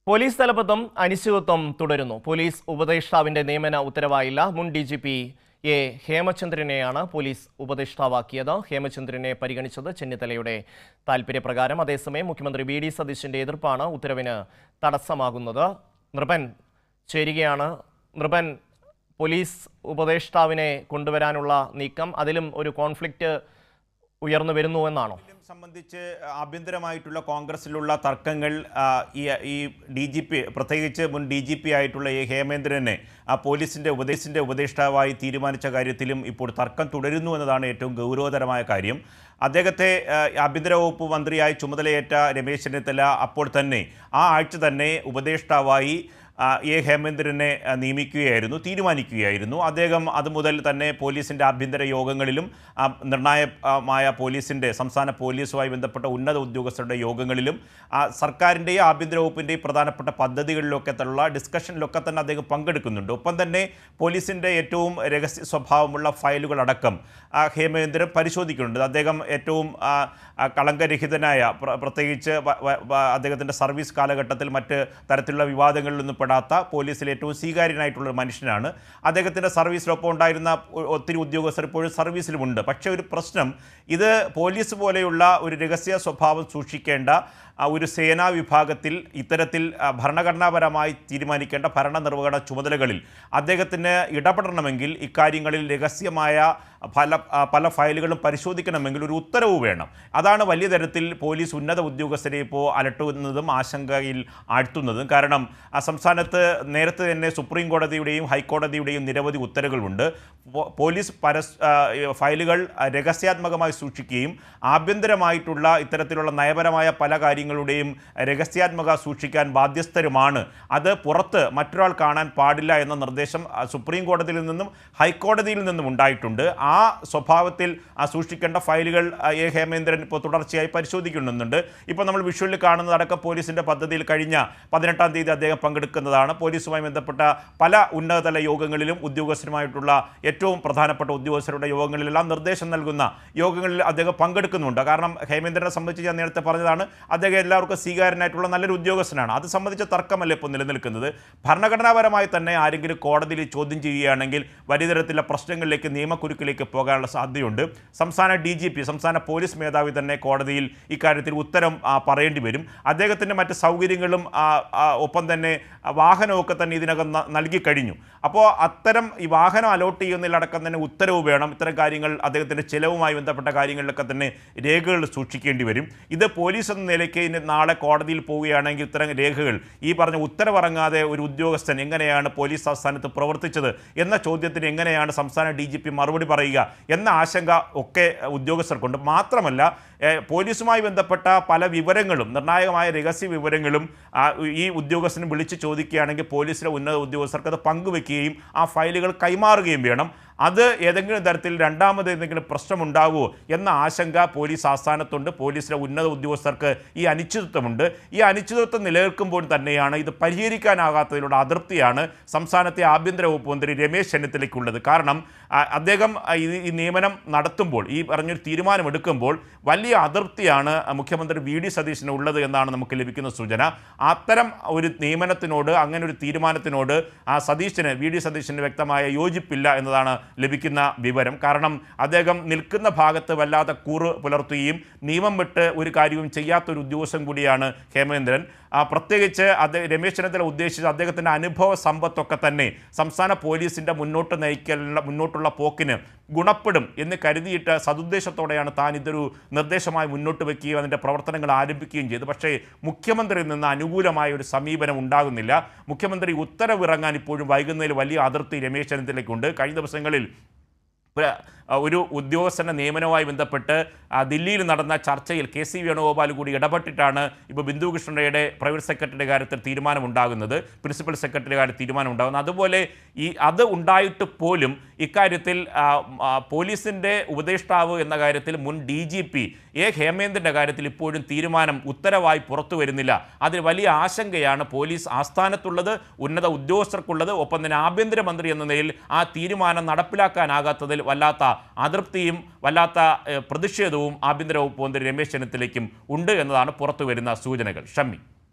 Police തലപ്പത്തും അനിശ്ചിതത്വം തുടരുന്നു. Police ഉപദേഷ്ടാവിന്റെ നിയമന ഉത്തരവായില്ല. മുൻ DGP എ ഹേമചന്ദ്രനെയാണ് പോലീസ് ഉപദേഷ്ടാവാക്കിയത്. ഹേമചന്ദ്രനെ പരിഗണിച്ചത് ചെന്നിത്തലയുടെ താൽപര്യപ്രകാരം. അതേസമയം മുഖ്യമന്ത്രി VD സതീശന്റെ എതിർപ്പാണ് ഉത്തരവിന് തടസ്സമാകുന്നത്. നൃപൻ ചേരുകയാണ്. നൃപൻ, പോലീസ് ഉപദേഷ്ടാവിനെ കൊണ്ടുവരാനുള്ള നീക്കം, അതിലും ഒരു കോൺഫ്ലിക്റ്റ് ഉയർന്നു വരുന്നു എന്നാണോ? സംബന്ധിച്ച് ആഭ്യന്തരമായിട്ടുള്ള കോൺഗ്രസിലുള്ള തർക്കങ്ങൾ ഈ DGP, പ്രത്യേകിച്ച് മുൻ DGP ആയിട്ടുള്ള എ ഹേമേന്ദ്രനെ പോലീസിൻ്റെ ഉപദേഷ്ടാവായി തീരുമാനിച്ച കാര്യത്തിലും ഇപ്പോൾ തർക്കം തുടരുന്നു എന്നതാണ് ഏറ്റവും ഗൗരവതരമായ കാര്യം. അദ്ദേഹത്തെ ആഭ്യന്തര വകുപ്പ് മന്ത്രിയായി ചുമതലയേറ്റ രമേശ് ചെന്നിത്തല അപ്പോൾ തന്നെ ആ ആഴ്ച തന്നെ ഉപദേഷ്ടാവായി എ ഹേമേന്ദ്രനെ തീരുമാനിക്കുകയായിരുന്നു. അദ്ദേഹം അതുമുതൽ തന്നെ പോലീസിൻ്റെ ആഭ്യന്തര യോഗങ്ങളിലും നിർണായകമായ സംസ്ഥാന പോലീസുമായി ബന്ധപ്പെട്ട ഉന്നത ഉദ്യോഗസ്ഥരുടെ യോഗങ്ങളിലും സർക്കാരിൻ്റെയും ആഭ്യന്തര വകുപ്പിൻ്റെയും പ്രധാനപ്പെട്ട പദ്ധതികളിലൊക്കെ ഉള്ള ഡിസ്കഷനിലൊക്കെ തന്നെ അദ്ദേഹം പങ്കെടുക്കുന്നുണ്ട്. ഒപ്പം തന്നെ പോലീസിൻ്റെ ഏറ്റവും രഹസ്യ സ്വഭാവമുള്ള ഫയലുകളടക്കം ഹേമേന്ദ്രൻ പരിശോധിക്കുന്നുണ്ട്. അദ്ദേഹം ഏറ്റവും കളങ്കരഹിതനായ, പ്രത്യേകിച്ച് അദ്ദേഹത്തിൻ്റെ സർവീസ് കാലഘട്ടത്തിൽ മറ്റ് തരത്തിലുള്ള വിവാദങ്ങളിലൊന്നും പെടാത്ത, പോലീസിൽ ഏറ്റവും സ്വീകാര്യനായിട്ടുള്ളൊരു മനുഷ്യനാണ്. അദ്ദേഹത്തിൻ്റെ സർവീസിലൊപ്പം ഉണ്ടായിരുന്ന ഒത്തിരി ഉദ്യോഗസ്ഥർ ഇപ്പോഴും സർവീസിലുമുണ്ട്. പക്ഷേ ഒരു പ്രശ്നം, ഇത് പോലീസ് പോലെയുള്ള ഒരു രഹസ്യ സ്വഭാവം സൂക്ഷിക്കേണ്ട ഒരു സേനാ വിഭാഗത്തിൽ ഇത്തരത്തിൽ ഭരണഘടനാപരമായി തീരുമാനിക്കേണ്ട ഭരണനിർവഹണ ചുമതലകളിൽ അദ്ദേഹത്തിന് ഇടപെടണമെങ്കിൽ, ഇക്കാര്യങ്ങളിൽ രഹസ്യമായ പല ഫയലുകളും പരിശോധിക്കണമെങ്കിൽ ഒരു ഉത്തരവ് വേണം. അതാണ് വലിയ തരത്തിൽ പോലീസ് ഉന്നത ഉദ്യോഗസ്ഥരെ ഇപ്പോൾ അലട്ടുന്നതും ആശങ്കയിൽ ആഴ്ത്തുന്നതും. കാരണം സംസ്ഥാനത്ത് നേരത്തെ തന്നെ സുപ്രീം കോടതിയുടെയും ഹൈക്കോടതിയുടെയും നിരവധി ഉത്തരവുകളുണ്ട്. പോലീസ് ഫയലുകൾ രഹസ്യാത്മകമായി സൂക്ഷിക്കുകയും ആഭ്യന്തരമായിട്ടുള്ള ഇത്തരത്തിലുള്ള നയപരമായ പല കാര്യങ്ങളുടെയും രഹസ്യാത്മക സൂക്ഷിക്കാൻ ബാധ്യസ്ഥരുമാണ്. അത് പുറത്ത് മറ്റൊരാൾ കാണാൻ പാടില്ല എന്ന നിർദ്ദേശം സുപ്രീം കോടതിയിൽ നിന്നും ഹൈക്കോടതിയിൽ നിന്നും ഉണ്ടായിട്ടുണ്ട്. ആ സ്വഭാവത്തിൽ സൂക്ഷിക്കേണ്ട ഫയലുകൾ എ ഹേമേന്ദ്രൻ ഇപ്പോൾ തുടർച്ചയായി പരിശോധിക്കുന്നുണ്ട്. ഇപ്പോൾ നമ്മൾ വിഷ്വലിൽ കാണുന്നതടക്കം പോലീസിൻ്റെ പദ്ധതിയിൽ കഴിഞ്ഞ 18-ാം തീയതി അദ്ദേഹം പങ്കെടുക്കുന്നതാണ്. പോലീസുമായി ബന്ധപ്പെട്ട പല ഉന്നതതല യോഗങ്ങളിലും ഉദ്യോഗസ്ഥരുമായിട്ടുള്ള ഏറ്റവും പ്രധാനപ്പെട്ട ഉദ്യോഗസ്ഥരുടെ യോഗങ്ങളിലെല്ലാം നിർദ്ദേശം നൽകുന്ന യോഗങ്ങളിൽ അദ്ദേഹം പങ്കെടുക്കുന്നുണ്ട്. കാരണം ഹേമേന്ദ്രനെ സംബന്ധിച്ച് ഞാൻ നേരത്തെ പറഞ്ഞതാണ്, അദ്ദേഹം എല്ലാവർക്കും സ്വീകാര്യനായിട്ടുള്ള നല്ലൊരു ഉദ്യോഗസ്ഥനാണ്. അത് സംബന്ധിച്ച തർക്കമല്ല ഇപ്പോൾ നിലനിൽക്കുന്നത്. ഭരണഘടനാപരമായി തന്നെ ആരെങ്കിലും കോടതിയിൽ ചോദ്യം ചെയ്യുകയാണെങ്കിൽ വലിയ തരത്തിലുള്ള പ്രശ്നങ്ങളിലേക്ക്, നിയമക്കുരുക്കിലേക്ക് പോകാനുള്ള സാധ്യതയുണ്ട്. സംസ്ഥാന DGP, സംസ്ഥാന പോലീസ് മേധാവി തന്നെ കോടതിയിൽ ഇക്കാര്യത്തിൽ ഉത്തരം പറയേണ്ടി വരും. അദ്ദേഹത്തിൻ്റെ മറ്റ് സൗകര്യങ്ങളും ഒപ്പം തന്നെ വാഹനമൊക്കെ തന്നെ ഇതിനകം നൽകി കഴിഞ്ഞു. അപ്പോൾ അത്തരം ഈ വാഹനം അലോട്ട് ചെയ്യുന്നതിലടക്കം തന്നെ ഉത്തരവ് വേണം. ഇത്തരം കാര്യങ്ങൾ, അദ്ദേഹത്തിൻ്റെ ചിലവുമായി ബന്ധപ്പെട്ട കാര്യങ്ങളിലൊക്കെ തന്നെ രേഖകൾ സൂക്ഷിക്കേണ്ടി വരും. ഇത് പോലീസ് എന്ന നിലയ്ക്ക് നാളെ കോടതിയിൽ പോവുകയാണെങ്കിൽ ഇത്തരം രേഖകൾ, ഈ പറഞ്ഞ ഉത്തരവിറങ്ങാതെ ഒരു ഉദ്യോഗസ്ഥൻ എങ്ങനെയാണ് പോലീസ് ആസ്ഥാനത്ത് പ്രവർത്തിച്ചത് എന്ന ചോദ്യത്തിന് എങ്ങനെയാണ് സംസ്ഥാന DGP മറുപടി പറയുക എന്ന ആശങ്ക ഒക്കെ ഉദ്യോഗസ്ഥർക്കുണ്ട്. മാത്രമല്ല, പോലീസുമായി ബന്ധപ്പെട്ട പല വിവരങ്ങളും, നിർണായകമായ രഹസ്യ വിവരങ്ങളും ഈ ഉദ്യോഗസ്ഥന് വിളിച്ച് ചോദിക്കുകയാണെങ്കിൽ പോലീസിലെ ഉന്നത ഉദ്യോഗസ്ഥർക്ക് അത് പങ്കുവെക്കുകയും ആ ഫയലുകൾ കൈമാറുകയും വേണം. അത് ഏതെങ്കിലും തരത്തിൽ രണ്ടാമത് എന്തെങ്കിലും പ്രശ്നമുണ്ടാകുമോ എന്ന ആശങ്ക പോലീസ് ആസ്ഥാനത്തുണ്ട്. പോലീസിലെ ഉന്നത ഉദ്യോഗസ്ഥർക്ക് ഈ അനിശ്ചിതത്വമുണ്ട്. ഈ അനിശ്ചിതത്വം നിലനിൽക്കുമ്പോൾ തന്നെയാണ് ഇത് പരിഹരിക്കാനാകാത്തതിലുള്ള അതൃപ്തിയാണ് സംസ്ഥാനത്തെ ആഭ്യന്തര വകുപ്പ് മന്ത്രി രമേശ് ചെന്നിത്തലയ്ക്കുള്ളത്. കാരണം അദ്ദേഹം ഈ നിയമനം നടത്തുമ്പോൾ, ഈ പറഞ്ഞൊരു തീരുമാനമെടുക്കുമ്പോൾ വലിയ അതൃപ്തിയാണ് മുഖ്യമന്ത്രി VD സതീശന് ഉള്ളത് എന്നാണ് നമുക്ക് ലഭിക്കുന്ന സൂചന. അത്തരം ഒരു നിയമനത്തിനോട്, അങ്ങനെ ഒരു തീരുമാനത്തിനോട് VD സതീശന് വ്യക്തമായ യോജിപ്പില്ല എന്നതാണ് ലഭിക്കുന്ന വിവരം. കാരണം അദ്ദേഹം നിൽക്കുന്ന ഭാഗത്ത് വല്ലാതെ കൂറ് പുലർത്തുകയും നിയമം വിട്ട് ഒരു കാര്യവും ചെയ്യാത്തൊരു ഉദ്യോഗസ്ഥൻ കൂടിയാണ് ഹേമേന്ദ്രൻ. രമേശ് ചെന്നിത്തല ഉദ്ദേശിച്ച അദ്ദേഹത്തിൻ്റെ അനുഭവ സമ്പത്തൊക്കെ തന്നെ സംസ്ഥാന പോലീസിൻ്റെ മുന്നോട്ടുള്ള പോക്കിന് ഗുണപ്പെടും എന്ന് കരുതിയിട്ട് സതുദ്ദേശത്തോടെയാണ് താൻ ഇതൊരു നിർദ്ദേശമായി മുന്നോട്ട് വയ്ക്കുകയും അതിൻ്റെ പ്രവർത്തനങ്ങൾ ആരംഭിക്കുകയും ചെയ്തു. പക്ഷേ മുഖ്യമന്ത്രിയിൽ നിന്ന് അനുകൂലമായ ഒരു സമീപനം ഉണ്ടാകുന്നില്ല. മുഖ്യമന്ത്രി ഉത്തരവിറങ്ങാൻ ഇപ്പോഴും വൈകുന്നതിൽ വലിയ അതിർത്തി രമേശ് ചെന്നിത്തലയ്ക്കുണ്ട്. കഴിഞ്ഞ ദിവസങ്ങളിൽ ഒരു ഉദ്യോഗസ്ഥൻ്റെ നിയമനവുമായി ബന്ധപ്പെട്ട് ദില്ലിയിൽ നടന്ന ചർച്ചയിൽ KC വേണുഗോപാൽ കൂടി ഇടപെട്ടിട്ടാണ് ഇപ്പോൾ ബിന്ദു കൃഷ്ണയുടെ പ്രൈവറ്റ് സെക്രട്ടറിയുടെ കാര്യത്തിൽ തീരുമാനമുണ്ടാകുന്നത്, പ്രിൻസിപ്പൽ സെക്രട്ടറിയുടെ കാര്യത്തിൽ തീരുമാനമുണ്ടാകുന്നത്. അതുപോലെ അത് ഉണ്ടായിട്ട് പോലും ഇക്കാര്യത്തിൽ പോലീസിൻ്റെ ഉപദേഷ്ടാവ് എന്ന കാര്യത്തിൽ മുൻ DGP എ ഹേമേന്ദ്രൻ്റെ കാര്യത്തിൽ ഇപ്പോഴും തീരുമാനം ഉത്തരവായി പുറത്തു വരുന്നില്ല. അതിൽ വലിയ ആശങ്കയാണ് പോലീസ് ആസ്ഥാനത്തുള്ളത്, ഉന്നത ഉദ്യോഗസ്ഥർക്കുള്ളത്. ഒപ്പം തന്നെ ആഭ്യന്തരമന്ത്രി എന്ന നിലയിൽ ആ തീരുമാനം നടപ്പിലാക്കാനാകാത്തതിൽ വല്ലാത്ത അതൃപ്തിയും വല്ലാത്ത പ്രതിഷേധവും ആഭ്യന്തര വകുപ്പ് മന്ത്രി രമേശ് ചെന്നിത്തലയ്ക്കും ഉണ്ട് എന്നതാണ് പുറത്തുവരുന്ന സൂചനകൾ. ഷമ്മി.